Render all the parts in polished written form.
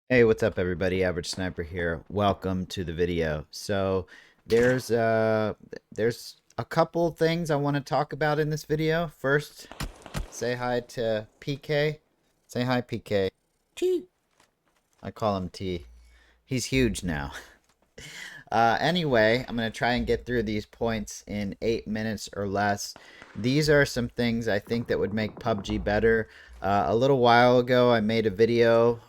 Hey, what's up, everybody? Average Sniper here. Welcome to the video. So, there's uh there's a couple things I want to talk about in this video. First, say hi to PK. Say hi, PK. T. I call him T. He's huge now. Anyway, I'm going to try and get through these points in 8 minutes or less. These are some things I think that would make PUBG better. A little while ago, I made a video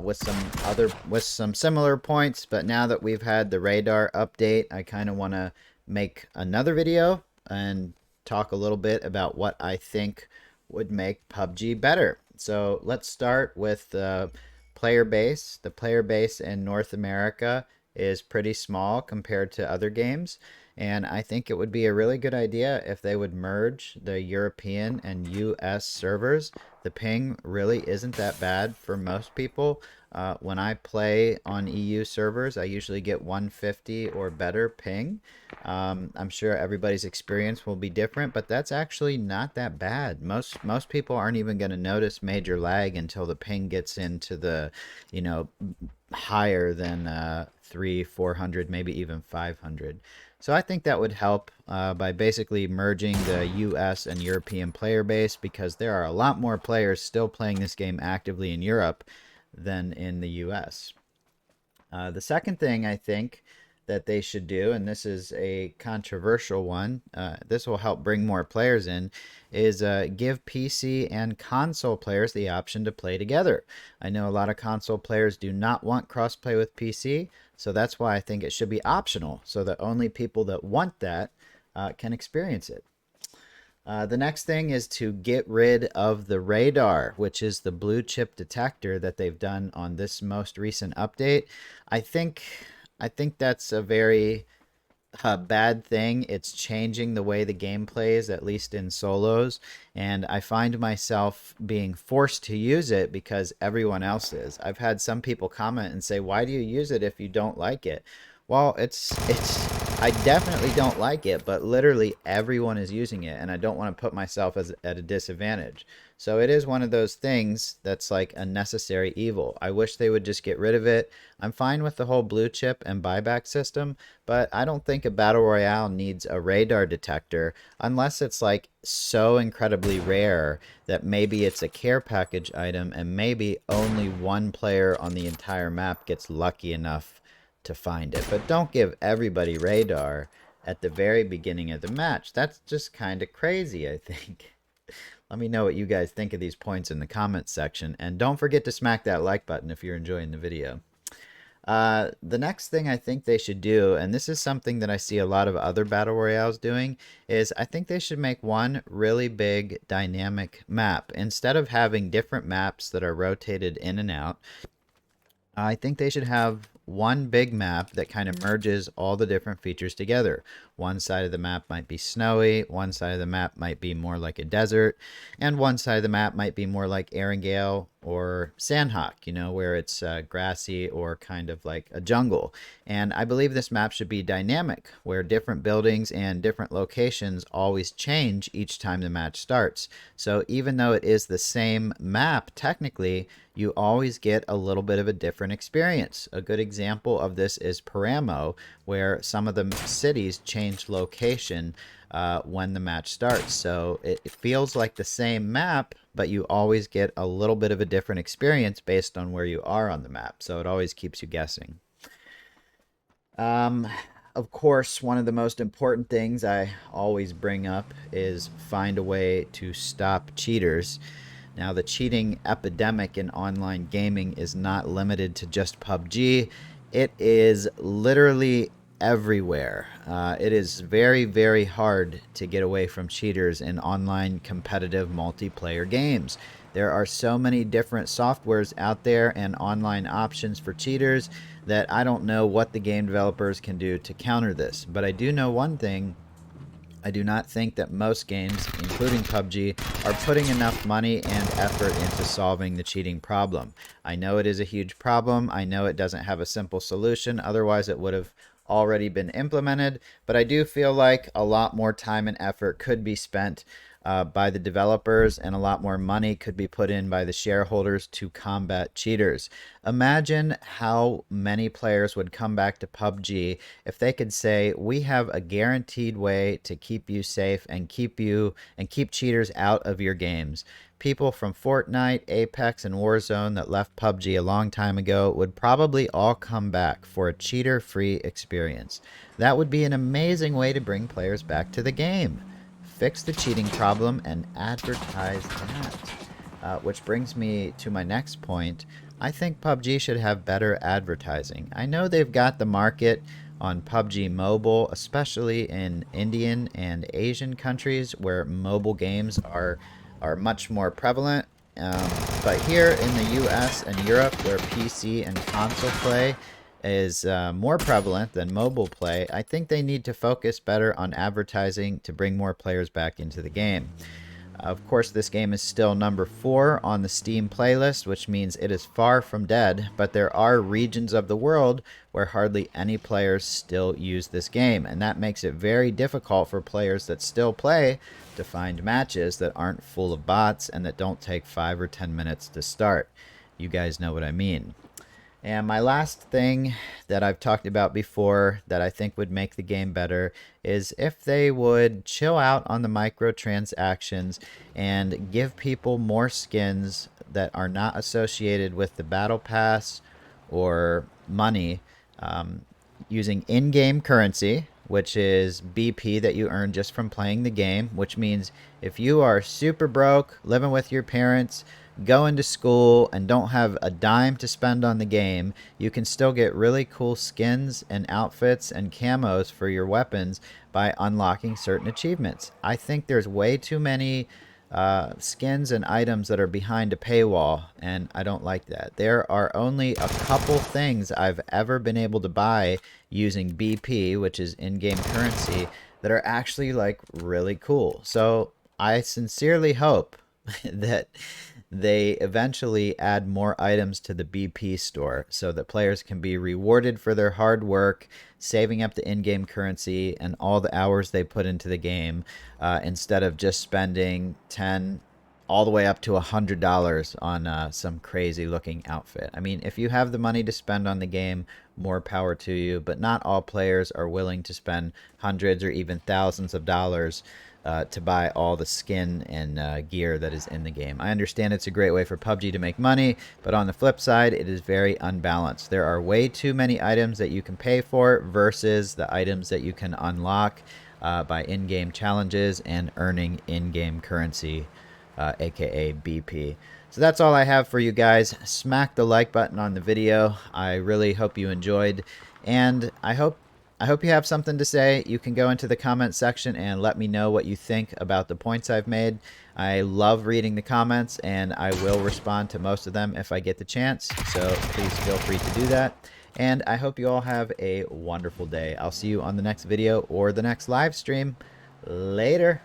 with some similar points, but now that we've had the radar update, I kind of want to make another video and talk a little bit about what I think would make PUBG better. So let's start with the player base. The player base in North America is pretty small compared to other games. And I think it would be a really good idea if they would merge the European and US servers. The ping really isn't that bad for most people. When I play on EU servers, I usually get 150 or better ping. I'm sure everybody's experience will be different, but that's actually not that bad. Most people aren't even going to notice major lag until the ping gets into the, you know, higher than 400, maybe even 500. So I think that would help by basically merging the US and European player base, because there are a lot more players still playing this game actively in Europe than in the US. The second thing I think that they should do, and this is a controversial one, this will help bring more players in, is give PC and console players the option to play together. I know a lot of console players do not want crossplay with PC, so that's why I think it should be optional, so that only people that want that can experience it. The next thing is to get rid of the radar, which is the blue chip detector that they've done on this most recent update. I think I think that's a very bad thing. It's changing the way the game plays, at least in solos, and I find myself being forced to use it because everyone else is. I've had some people comment and say, "Why do you use it if you don't like it?" Well, it's I definitely don't like it, but literally everyone is using it, and I don't want to put myself at a disadvantage. So it is one of those things that's like a necessary evil. I wish they would just get rid of it. I'm fine with the whole blue chip and buyback system, but I don't think a battle royale needs a radar detector unless it's like so incredibly rare that maybe it's a care package item and maybe only one player on the entire map gets lucky enough to find it. But don't give everybody radar at the very beginning of the match. That's just kind of crazy, I think. Let me know what you guys think of these points in the comments section. And don't forget to smack that like button if you're enjoying the video. The next thing I think they should do, and this is something that I see a lot of other battle royales doing, is I think they should make one really big dynamic map. Instead of having different maps that are rotated in and out, I think they should have one big map that kind of merges all the different features together. One side of the map might be snowy, one side of the map might be more like a desert, and one side of the map might be more like Erangel or Sandhawk, where it's grassy or kind of like a jungle. And I believe this map should be dynamic, where different buildings and different locations always change each time the match starts. So even though it is the same map, technically, you always get a little bit of a different experience. A good example of this is Paramo, where some of the cities change location when the match starts. So it feels like the same map, but you always get a little bit of a different experience based on where you are on the map. So it always keeps you guessing. Um, of course, one of the most important things I always bring up is find a way to stop cheaters. Now, the cheating epidemic in online gaming is not limited to just PUBG. It is literally everywhere. It is very, very hard to get away from cheaters in online competitive multiplayer games. There are so many different softwares out there and online options for cheaters that I don't know what the game developers can do to counter this. But I do know one thing. I do not think that most games, including PUBG, are putting enough money and effort into solving the cheating problem. I know it is a huge problem. I know it doesn't have a simple solution. Otherwise, it would have already been implemented. But I do feel like a lot more time and effort could be spent by the developers, and a lot more money could be put in by the shareholders to combat cheaters. Imagine how many players would come back to PUBG if they could say, we have a guaranteed way to keep you safe and keep cheaters out of your games. People from Fortnite, Apex, and Warzone that left PUBG a long time ago would probably all come back for a cheater-free experience. That would be an amazing way to bring players back to the game. Fix the cheating problem and advertise that. Which brings me to my next point. I think PUBG should have better advertising. I know they've got the market on PUBG Mobile, especially in Indian and Asian countries where mobile games are much more prevalent. But here in the US and Europe, where PC and console play is more prevalent than mobile play, I think they need to focus better on advertising to bring more players back into the game. Of course, this game is still number 4 on the Steam playlist, which means it is far from dead, but there are regions of the world where hardly any players still use this game, and that makes it very difficult for players that still play to find matches that aren't full of bots and that don't take 5 or 10 minutes to start. You guys know what I mean. And my last thing that I've talked about before that I think would make the game better is if they would chill out on the microtransactions and give people more skins that are not associated with the battle pass or money, using in-game currency, which is BP that you earn just from playing the game, which means if you are super broke, living with your parents, going to school, and don't have a dime to spend on the game, you can still get really cool skins and outfits and camos for your weapons by unlocking certain achievements. I think there's way too many skins and items that are behind a paywall, and I don't like that. There are only a couple things I've ever been able to buy using BP, which is in-game currency, that are actually like really cool. So I sincerely hope that they eventually add more items to the BP store so that players can be rewarded for their hard work, saving up the in-game currency and all the hours they put into the game, instead of just spending 10 all the way up to $100 on some crazy looking outfit. I mean, if you have the money to spend on the game, more power to you, but not all players are willing to spend hundreds or even thousands of dollars to buy all the skin and gear that is in the game. I understand it's a great way for PUBG to make money, but on the flip side, it is very unbalanced. There are way too many items that you can pay for versus the items that you can unlock by in-game challenges and earning in-game currency, aka BP. So that's all I have for you guys. Smack the like button on the video. I really hope you enjoyed, and I hope you have something to say. You can go into the comment section and let me know what you think about the points I've made. I love reading the comments, and I will respond to most of them if I get the chance, so please feel free to do that. And I hope you all have a wonderful day. I'll see you on the next video or the next live stream. Later.